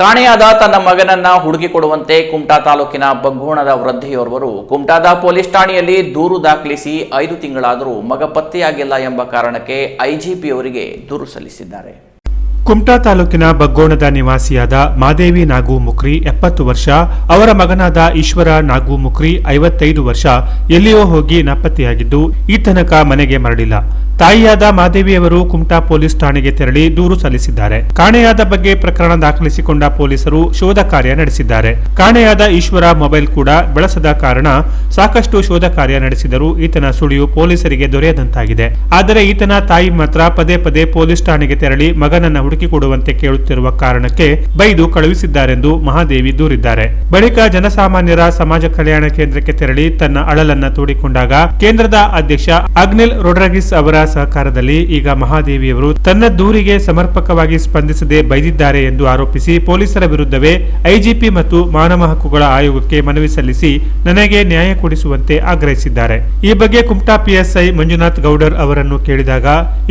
ಕಾಣೆಯಾದ ತನ್ನ ಮಗನನ್ನ ಹುಡುಕಿಕೊಡುವಂತೆ ಕುಮಟಾ ತಾಲೂಕಿನ ಬಗ್ಗೋಣದ ವೃದ್ಧೆಯೋರ್ವರು ಕುಮಟಾದ ಪೊಲೀಸ್ ಠಾಣೆಯಲ್ಲಿ ದೂರು ದಾಖಲಿಸಿ 5 ತಿಂಗಳಾದರೂ ಮಗ ಪತ್ತೆಯಾಗಿಲ್ಲ ಎಂಬ ಕಾರಣಕ್ಕೆ ಐಜಿಪಿ ಅವರಿಗೆ ದೂರು ಸಲ್ಲಿಸಿದ್ದಾರೆ. ಕುಮಟಾ ತಾಲೂಕಿನ ಬಗ್ಗೋಣದ ನಿವಾಸಿಯಾದ ಮಾದೇವಿ ನಾಗು ಮುಕ್ರಿ 70 ವರ್ಷ, ಅವರ ಮಗನಾದ ಈಶ್ವರ ನಾಗು ಮುಕ್ರಿ 55 ವರ್ಷ ಎಲ್ಲಿಯೋ ಹೋಗಿ ನಾಪತ್ತೆಯಾಗಿದ್ದು ಈ ತನಕ ಮನೆಗೆ ಮರಳಿಲ್ಲ. ತಾಯಿಯಾದ ಮಾದೇವಿಯವರು ಕುಮಟಾ ಪೊಲೀಸ್ ಠಾಣೆಗೆ ತೆರಳಿ ದೂರು ಸಲ್ಲಿಸಿದ್ದಾರೆ. ಕಾಣೆಯಾದ ಬಗ್ಗೆ ಪ್ರಕರಣ ದಾಖಲಿಸಿಕೊಂಡ ಪೊಲೀಸರು ಶೋಧ ಕಾರ್ಯ ನಡೆಸಿದ್ದಾರೆ. ಕಾಣೆಯಾದ ಈಶ್ವರ ಮೊಬೈಲ್ ಕೂಡ ಬಳಸದ ಕಾರಣ ಸಾಕಷ್ಟು ಶೋಧ ಕಾರ್ಯ ನಡೆಸಿದರೂ ಈತನ ಸುಳಿವು ಪೊಲೀಸರಿಗೆ ದೊರೆಯದಂತಾಗಿದೆ. ಆದರೆ ಈತನ ತಾಯಿ ಮಾತ್ರ ಪದೇ ಪದೇ ಪೊಲೀಸ್ ಠಾಣೆಗೆ ತೆರಳಿ ಮಗನನ್ನ ಹುಡುಕಿಕೊಡುವಂತೆ ಕೇಳುತ್ತಿರುವ ಕಾರಣಕ್ಕೆ ಬೈದು ಕಳುಹಿಸಿದ್ದಾರೆಂದು ಮಹಾದೇವಿ ದೂರಿದ್ದಾರೆ. ಬಳಿಕ ಜನಸಾಮಾನ್ಯರ ಸಮಾಜ ಕಲ್ಯಾಣ ಕೇಂದ್ರಕ್ಕೆ ತೆರಳಿ ತನ್ನ ಅಳಲನ್ನ ತೋಡಿಕೊಂಡಾಗ ಕೇಂದ್ರದ ಅಧ್ಯಕ್ಷ ಅಗ್ನಿಲ್ ರೊಡ್ರಿಗಸ್ ಅವರ ಸಹಕಾರದಲ್ಲಿ ಈಗ ಮಹಾದೇವಿಯವರು ತನ್ನ ದೂರಿಗೆ ಸಮರ್ಪಕವಾಗಿ ಸ್ಪಂದಿಸದೆ ಬೈದಿದ್ದಾರೆ ಎಂದು ಆರೋಪಿಸಿ ಪೊಲೀಸರ ವಿರುದ್ಧವೇ ಐಜಿಪಿ ಮತ್ತು ಮಾನವ ಹಕ್ಕುಗಳ ಆಯೋಗಕ್ಕೆ ಮನವಿ ಸಲ್ಲಿಸಿ ನನಗೆ ನ್ಯಾಯ ಕೊಡಿಸುವಂತೆ ಆಗ್ರಹಿಸಿದ್ದಾರೆ. ಈ ಬಗ್ಗೆ ಕುಮಟಾ ಪಿಎಸ್ಐ ಮಂಜುನಾಥ್ ಗೌಡರ್ ಅವರನ್ನು ಕೇಳಿದಾಗ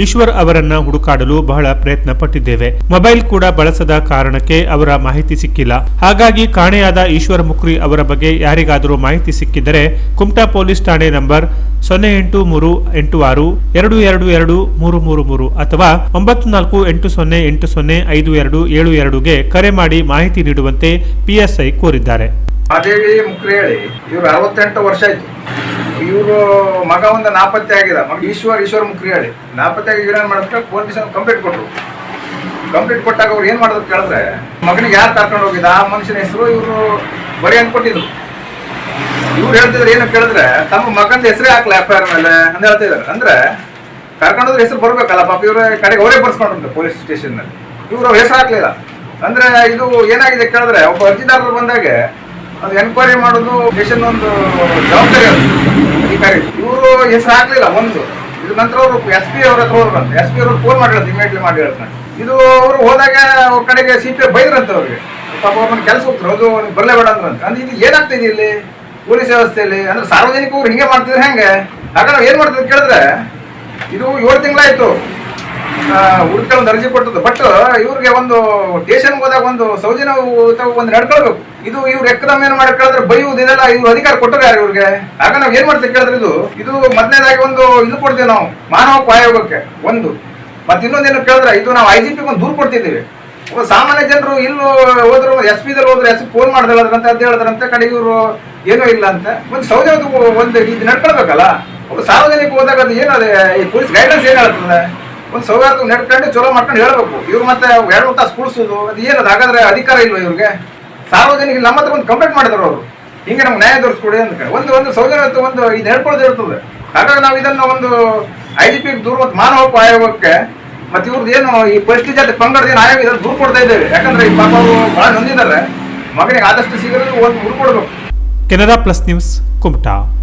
ಈಶ್ವರ್ ಅವರನ್ನ ಹುಡುಕಾಡಲು ಬಹಳ ಪ್ರಯತ್ನ ಪಟ್ಟಿದ್ದೇವೆ. ಮೊಬೈಲ್ ಕೂಡ ಬಳಸದ ಕಾರಣಕ್ಕೆ ಅವರ ಮಾಹಿತಿ ಸಿಕ್ಕಿಲ್ಲ. ಹಾಗಾಗಿ ಕಾಣೆಯಾದ ಈಶ್ವರ್ ಮುಕ್ರಿ ಅವರ ಬಗ್ಗೆ ಯಾರಿಗಾದರೂ ಮಾಹಿತಿ ಸಿಕ್ಕಿದರೆ ಕುಮಟಾ ಪೊಲೀಸ್ ಠಾಣೆ ನಂಬರ್ 083862223333 ಅಥವಾ 9480805272ಗೆ ಕರೆ ಮಾಡಿ ಮಾಹಿತಿ ನೀಡುವಂತೆ ಪಿಎಸ್ಐ ಕೋರಿದ್ದಾರೆ. ಮಾದೇವಿ ಮುಕ್ರಿ ಹೇಳಿ ಇವರು 68 ವರ್ಷ ಆಯ್ತು. ಇವರು ಮಗ ಒಂದು ನಾಪತ್ತೆ ಆಗಿದೆ. ಮಗ ಈಶ್ವರ್ ಮುಕ್ರಿ ಹೇಳಿ ನಾಪತ್ತೆ ಆಗಿ ಏನ್ ಮಾಡಿದ್ರೆ ಪೊಲೀಸ್ ಕಂಪ್ಲೇಂಟ್ ಕೊಟ್ಟರು. ಕಂಪ್ಲೇಂಟ್ ಕೊಟ್ಟಾಗ ಅವ್ರು ಏನ್ ಮಾಡಿದ್ರು ಕೇಳಿದ್ರೆ ಮಗನಿಗೆ ಯಾರು ಕರ್ಕೊಂಡು ಹೋಗಿದ್ದ ಆ ಮನುಷ್ಯನ ಹೆಸರು ಇವರು ಬರೀ ಅನ್ಕೊಟ್ಟಿದ್ರು. ಇವ್ರು ಹೇಳ್ತಿದ್ರೆ ಏನು ಕೇಳಿದ್ರೆ ತಮ್ಮ ಮಗನ ಹೆಸರೇ ಹಾಕ್ಲ FIR ಮೇಲೆ ಅಂತ ಹೇಳ್ತಿದಾರೆ. ಅಂದ್ರೆ ಕರ್ಕೊಂಡೋದ್ರ ಹೆಸರು ಬರ್ಬೇಕಲ್ಲ, ಪಾಪ ಇವ್ರ ಕಡೆಗೆ ಅವರೇ ಬರ್ಸ್ಕೊಂಡ್ರು ಪೊಲೀಸ್ ಸ್ಟೇಷನ್ ನಲ್ಲಿ. ಇವ್ರು ಹೆಸರು ಹಾಕ್ಲಿಲ್ಲ. ಅಂದ್ರೆ ಇದು ಏನಾಗಿದೆ ಕೇಳಿದ್ರೆ ಒಬ್ಬ ಅರ್ಜಿದಾರರು ಬಂದಾಗೆ ಅದು ಎನ್ಕ್ವೈರಿ ಮಾಡೋದು ಸ್ಟೇಷನ್ ಒಂದು ಜವಾಬ್ದಾರಿ ಅಧಿಕಾರಿ. ಇವರು ಹೆಸರು ಹಾಕ್ಲಿಲ್ಲ ಒಂದು. ಇದು ನಂತರ ಅವರು SP ಅವ್ರ ಹತ್ರ ಹೋಗ್ರಂತ. SP ಅವ್ರು ಫೋನ್ ಮಾಡಿರೋದು ಇಮಿಡಿಯೇಟ್ಲಿ ಮಾಡಿ ಹೇಳ್ತಾರೆ. ಇದು ಅವರು ಹೋದಾಗ ಅವ್ರ ಕಡೆಗೆ CP ಬೈದ್ರಂತ ಅವ್ರಿಗೆ. ಪಾಪ ಅವ್ರನ್ನ ಕೆಲಸ ಹೋಗ್ತಾರೆ, ಅದು ಬರಲೇ ಬೇಡ ಅಂದ್ರಂತ. ಅಂದ್ರೆ ಇದು ಏನಾಗ್ತಿದೆ ಇಲ್ಲಿ ಪೊಲೀಸ್ ವ್ಯವಸ್ಥೆಯಲ್ಲಿ? ಅಂದ್ರೆ ಸಾರ್ವಜನಿಕರು ಹಿಂಗೆ ಮಾಡ್ತಿದ್ರೆ ಹೆಂಗೆ? ಆಗ ನಾವು ಏನ್ ಮಾಡ್ತಿದ್ವಿ ಕೇಳಿದ್ರೆ ಇದು 7 ತಿಂಗಳಾಯ್ತು ಹುಡುಕಿ ಒಂದು ಅರ್ಜಿ ಕೊಟ್ಟದ್ದು. ಬಟ್ ಇವ್ರಿಗೆ ಒಂದು ಸ್ಟೇಷನ್ಗೆ ಹೋದಾಗ ಒಂದು ಸೌಜನ್ಯ ಒಂದು ನಡ್ಕೊಳ್ಬೇಕು. ಇದು ಇವ್ರು ಎಕ್ಕದಮ್ ಏನ್ ಮಾಡಿ ಕೇಳಿದ್ರೆ ಬೈಯುವುದು ಇದೆಲ್ಲ ಇವ್ರು ಅಧಿಕಾರ ಕೊಟ್ಟರು ಯಾರು ಇವ್ರಿಗೆ? ಆಗ ನಾವ್ ಏನ್ ಮಾಡ್ತೀವಿ ಕೇಳಿದ್ರೆ ಇದು ಮೊದಲನೇದಾಗಿ ಒಂದು ಇದು ಕೊಡ್ತೀವಿ ನಾವು ಮಾನವ ಹಕ್ಕು ಆಯೋಗಕ್ಕೆ ಒಂದು. ಮತ್ತೆ ಇನ್ನೊಂದೇನು ಕೇಳಿದ್ರೆ ಇದು ನಾವು IGP ಒಂದು ದೂರು ಕೊಡ್ತಿದ್ದೀವಿ. ಸಾಮಾನ್ಯ ಜನರು ಇಲ್ಲೂ ಹೋದ್ರು SP ದಲ್ಲಿ ಹೋದ್ರೆ SP ಫೋನ್ ಮಾಡ್ದಲ್ಲಂತ ಅಂತ ಹೇಳಿದ್ರಂತೆ. ಕಡೆಗೆ ಇವರು ಏನೂ ಇಲ್ಲ ಅಂತ ಒಂದು ಸೌಜನ್ಯ ಒಂದು ಇದು ನಡ್ಕೊಳ್ಬೇಕಲ್ಲ. ಒಬ್ಬ ಸಾರ್ವಜನಿಕ ಹೋದಾಗ ಅದು ಏನದೆ ಈ ಪೊಲೀಸ್ ಗೈಡೆನ್ಸ್ ಏನ್ ಹೇಳ್ತದೆ? ಒಂದು ಸೌಹಾರ್ದ ನಡ್ಕೊಂಡು ಚಲೋ ಮಾಡ್ಕೊಂಡು ಹೇಳ್ಬೇಕು. ಇವ್ರು ಮತ್ತೆ 2 ತಾಸು ಕುಡಿಸೋದು ಅದು ಏನದು? ಹಾಗಾದ್ರೆ ಅಧಿಕಾರ ಇಲ್ವಾ ಇವ್ರಿಗೆ? ಸಾರ್ವಜನಿಕ ನಮ್ಮ ಹತ್ರ ಒಂದು ಕಂಪ್ಲೇಂಟ್ ಮಾಡಿದ್ರು ಅವರು, ಹಿಂಗೆ ನಮ್ಗೆ ನ್ಯಾಯ ದೊರಕಿಸ್ಕೊಡಿ ಅಂತ. ಒಂದು ಸೌಜನ್ಯ ಒಂದು ಇದು ಹೇಳ್ಕೊಳ್ಳೋದು ಇರ್ತದೆ. ಹಾಗಾಗಿ ನಾವು ಇದನ್ನ ಒಂದು IGP ದೂರ ಮತ್ತು ಮಾನವ ಹಕ್ಕು ಆಯೋಗಕ್ಕೆ ಮತ್ತೆ ಇವ್ರದ್ದು ಏನು ಈ ಪರಿಸ್ಥಿತಿ ಜೊತೆ ಪಂಗಡದ ಏನು ಆಯೋಗ ಇದ್ರಲ್ಲಿ ದೂರು ಕೊಡ್ತಾ ಇದ್ದೇವೆ. ಯಾಕಂದ್ರೆ ಈ ಪಾಪ ಅವರು ಬಹಳ ನೊಂದಿದ್ದಾರೆ. ಮಗನಿಗೆ ಆದಷ್ಟು ಶೀಘ್ರ ಒಂದು ದೂರು ಕೊಡಬೇಕು. Canara plus news Kumta.